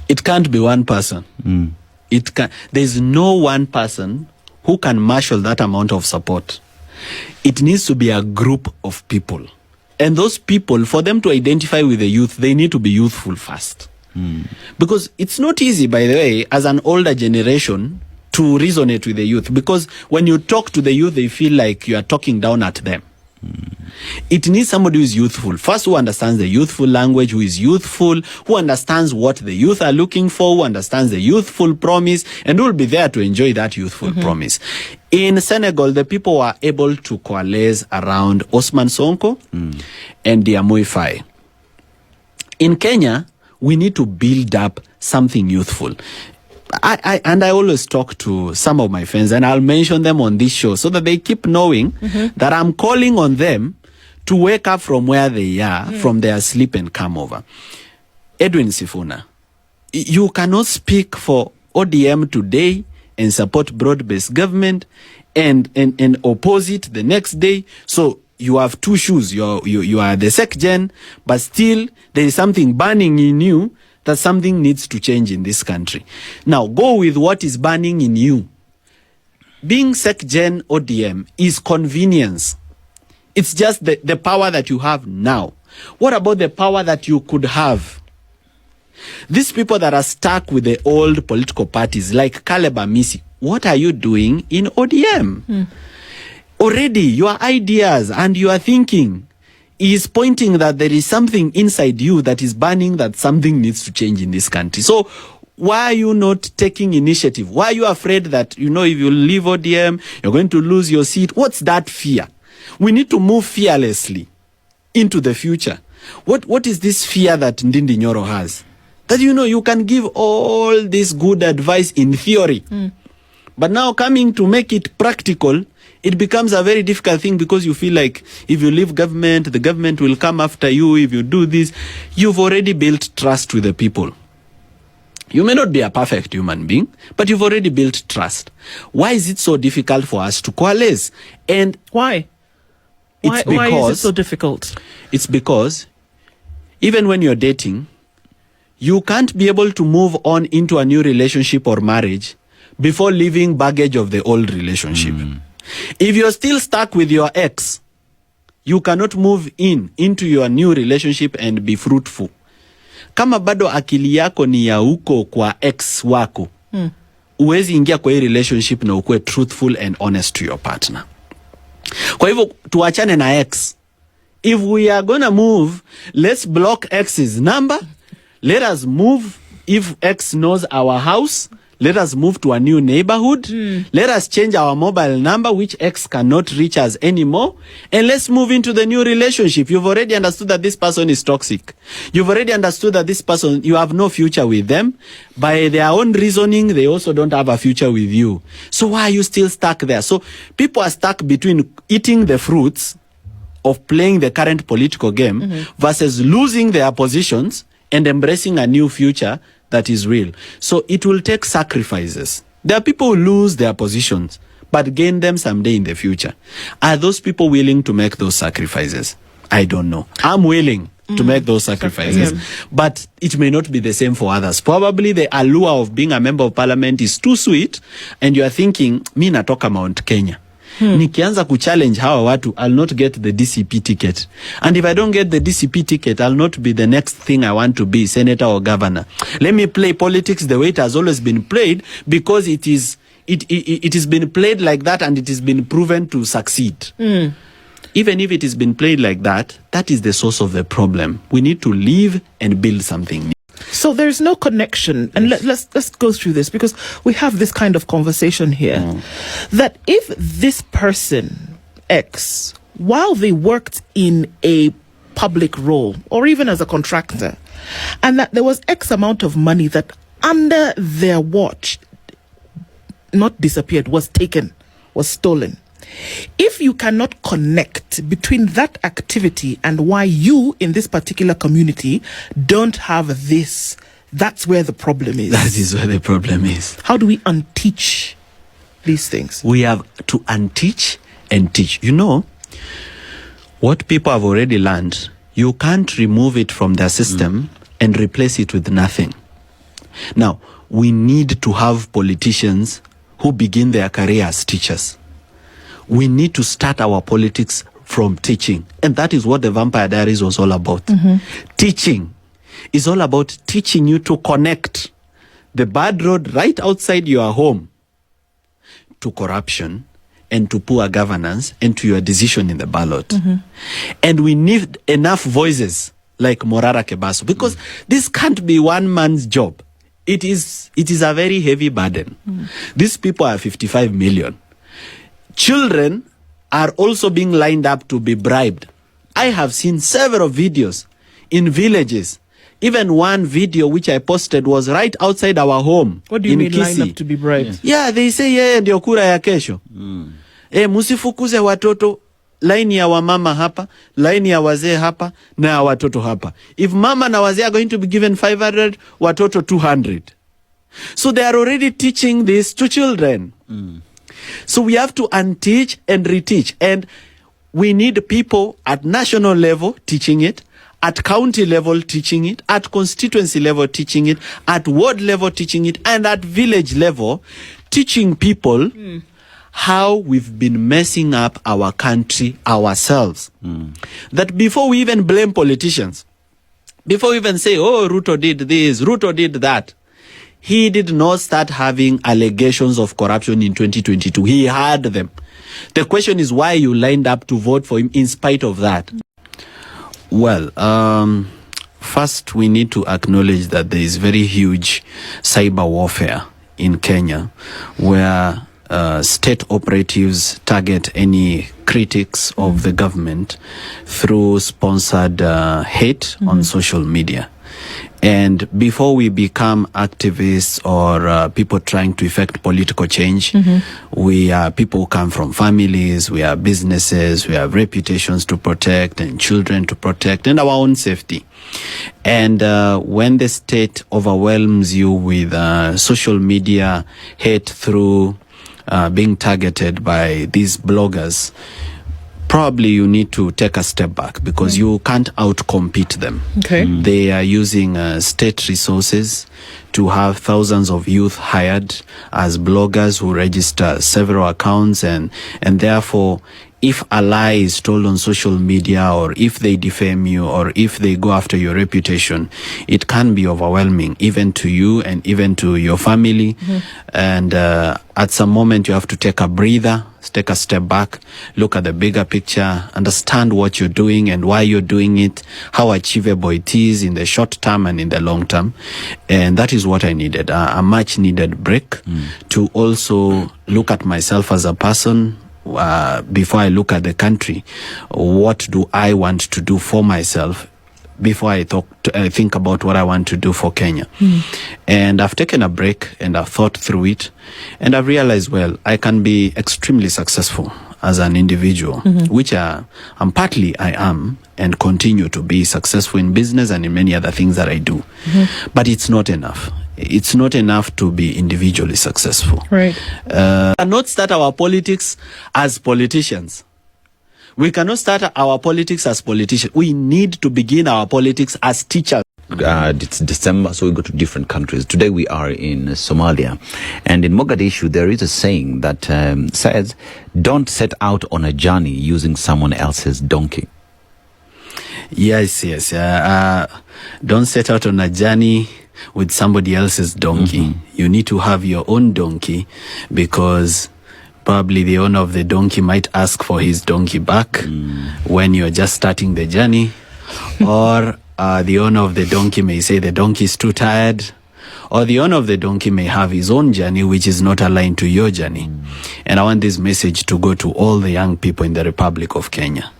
It can't be one person. There's no one person who can marshal that amount of support. It needs to be a group of people. And those people, for them to identify with the youth, they need to be youthful first. Because it's not easy, by the way, as an older generation to resonate with the youth. Because when you talk to the youth, they feel like you are talking down at them. It needs somebody who is youthful. First, who understands the youthful language, who is youthful, who understands what the youth are looking for, who understands the youthful promise, and who will be there to enjoy that youthful promise. In Senegal, the people were able to coalesce around Osman Sonko and Diamoy Faye. In Kenya, we need to build up something youthful. I always talk to some of my friends, and I'll mention them on this show so that they keep knowing that I'm calling on them to wake up from where they are, from their sleep, and come over. Edwin Sifuna, you cannot speak for ODM today and support broad-based government and oppose it the next day. So you have two shoes. You are the SecGen, but still there is something burning in you that something needs to change in this country. Now, go with what is burning in you. Being SecGen ODM is convenience. It's just the power that you have now. What about the power that you could have? These people that are stuck with the old political parties, like Caleb Amisi, what are you doing in ODM? Already, your ideas and your thinking is pointing that there is something inside you that is burning, that something needs to change in this country. So why are you not taking initiative? Why are you afraid that, if you leave ODM, you're going to lose your seat? What's that fear? We need to move fearlessly into the future. What is this fear that Ndindi Nyoro has? That, you can give all this good advice in theory. But now coming to make it practical, it becomes a very difficult thing, because you feel like if you leave government, the government will come after you. If you do this, you've already built trust with the people. You may not be a perfect human being, but you've already built trust. Why is it so difficult for us to coalesce? And why? Why is it so difficult? It's because even when you're dating, you can't be able to move on into a new relationship or marriage before leaving baggage of the old relationship. If you're still stuck with your ex, you cannot move into your new relationship and be fruitful. Kama bado akili yako ni ya uko kwa ex wako, uwezi ingia kwa hii relationship na ukue truthful and honest to your partner. Kwa hivyo tuachane na ex. If we are gonna move, let's block ex's number. Let us move. If ex knows our house, let us move to a new neighborhood. Let us change our mobile number, which ex cannot reach us anymore. And let's move into the new relationship. You've already understood that this person is toxic. You've already understood that this person, you have no future with them. By their own reasoning, they also don't have a future with you. So why are you still stuck there? So people are stuck between eating the fruits of playing the current political game versus losing their positions and embracing a new future that is real. So it will take sacrifices. There are people who lose their positions but gain them someday in the future. Are those people willing to make those sacrifices? I don't know. I'm willing to make those sacrifices, but it may not be the same for others. Probably the allure of being a member of parliament is too sweet, and you are thinking, mi natoka Mount Kenya. Nikianza kuchallenge hawa watu, I'll not get the DCP ticket. And if I don't get the DCP ticket, I'll not be the next thing I want to be, senator or governor. Let me play politics the way it has always been played, because it has been played like that, and it has been proven to succeed. Even if it has been played like that, that is the source of the problem. We need to leave and build something new. So there's no connection, and let's go through this, because we have this kind of conversation here, that if this person X, while they worked in a public role or even as a contractor, and that there was X amount of money that under their watch not disappeared, was taken, was stolen. If you cannot connect between that activity and why you in this particular community don't have this, that's where the problem is. That is where the problem is. How do we unteach these things? We have to unteach and teach. You know, what people have already learned, you can't remove it from their system and replace it with nothing. Now, we need to have politicians who begin their career as teachers. We need to start our politics from teaching. And that is what the Vampire Diaries was all about. Teaching is all about teaching you to connect the bad road right outside your home to corruption and to poor governance and to your decision in the ballot. And we need enough voices like Morara Kebaso, because this can't be one man's job. It is a very heavy burden. These people are 55 million. Children are also being lined up to be bribed. I have seen several videos in villages. Even one video which I posted was right outside our home. What do you mean Kisii. lined up to be bribed? Yeah, they say yeye ndio kura ya kesho. Musifukuze watoto, laini ya wamama hapa, laini ya wazee hapa, na ya watoto hapa. If mama na wazee are going to be given 500, watoto 200. So they are already teaching this to children. So we have to unteach and reteach. And we need people at national level teaching it, at county level teaching it, at constituency level teaching it, at ward level teaching it, and at village level teaching people how we've been messing up our country ourselves. That before we even blame politicians, before we even say, oh, Ruto did this, Ruto did that, he did not start having allegations of corruption in 2022. He had them. The question is why you lined up to vote for him in spite of that. Well, first we need to acknowledge that there is very huge cyber warfare in Kenya, where state operatives target any critics of the government through sponsored hate on social media. And before we become activists or people trying to effect political change, we are people who come from families, we are businesses, we have reputations to protect and children to protect and our own safety. And when the state overwhelms you with social media hate through being targeted by these bloggers, probably you need to take a step back because you can't outcompete them. Okay. They are using state resources to have thousands of youth hired as bloggers who register several accounts, and therefore if a lie is told on social media, or if they defame you, or if they go after your reputation, it can be overwhelming, even to you and even to your family. And at some moment you have to take a breather, take a step back, look at the bigger picture, understand what you're doing and why you're doing it, how achievable it is in the short term and in the long term. And that is what I needed, a much needed break to also look at myself as a person. Before I look at the country, what do I want to do for myself before I think about what I want to do for Kenya. And I've taken a break and I've thought through it, and I've realized, well, I can be extremely successful as an individual, which I am and continue to be successful in business and in many other things that I do. But it's not enough. It's not enough to be individually successful. Right. We cannot start our politics as politicians. We cannot start our politics as politicians. We need to begin our politics as teachers. It's December, so we go to different countries. Today we are in Somalia. And in Mogadishu, there is a saying that says, don't set out on a journey using someone else's donkey. Yes. Don't set out on a journey with somebody else's donkey. You need to have your own donkey, because probably the owner of the donkey might ask for his donkey back when you're just starting the journey. Or the owner of the donkey may say the donkey is too tired. Or the owner of the donkey may have his own journey which is not aligned to your journey. And I want this message to go to all the young people in the Republic of Kenya.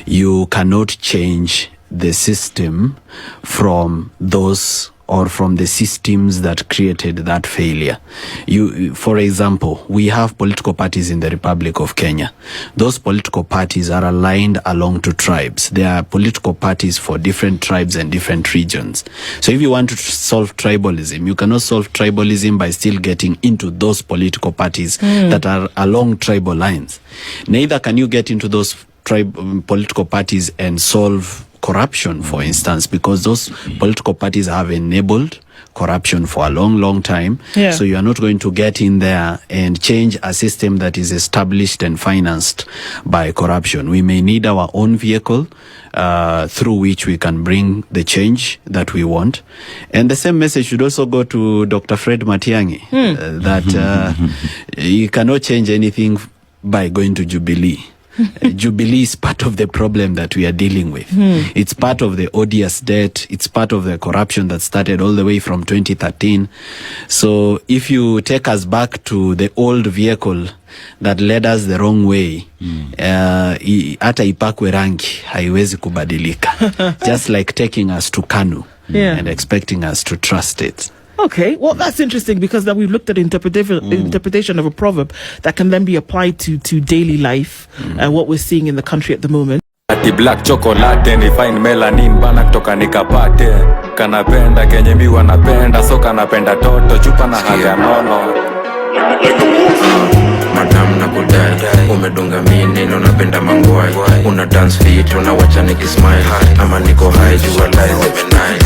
You cannot change the system from those or from the systems that created that failure. For example, we have political parties in the Republic of Kenya. Those political parties are aligned along to tribes. There are political parties for different tribes and different regions. So if you want to solve tribalism, you cannot solve tribalism by still getting into those political parties that are along tribal lines. Neither can you get into those political parties and solve corruption, for instance, because those political parties have enabled corruption for a long time. Yeah. So you are not going to get in there and change a system that is established and financed by corruption. We may need our own vehicle through which we can bring the change that we want. And the same message should also go to Dr. Fred Matiang'i, that you cannot change anything by going to Jubilee. Jubilee is part of the problem that we are dealing with. It's part of the odious debt. It's part of the corruption that started all the way from 2013. So if you take us back to the old vehicle that led us the wrong way, hata ipakwe rangi haiwezi kubadilika. Just like taking us to Kanu and expecting us to trust it. Okay, well, that's interesting, because then we've looked at interpretation of a proverb that can then be applied to daily life and what we're seeing in the country at the moment. Ati black chocolate ni fine melanin bana kutoka nikapate kanapenda kenye mi wanapenda so kanapenda toto chupa na haga nono madam na kudai umedunga mini na unapenda mangwai una dance fit unawacha nikismile ama niko high jua lies nice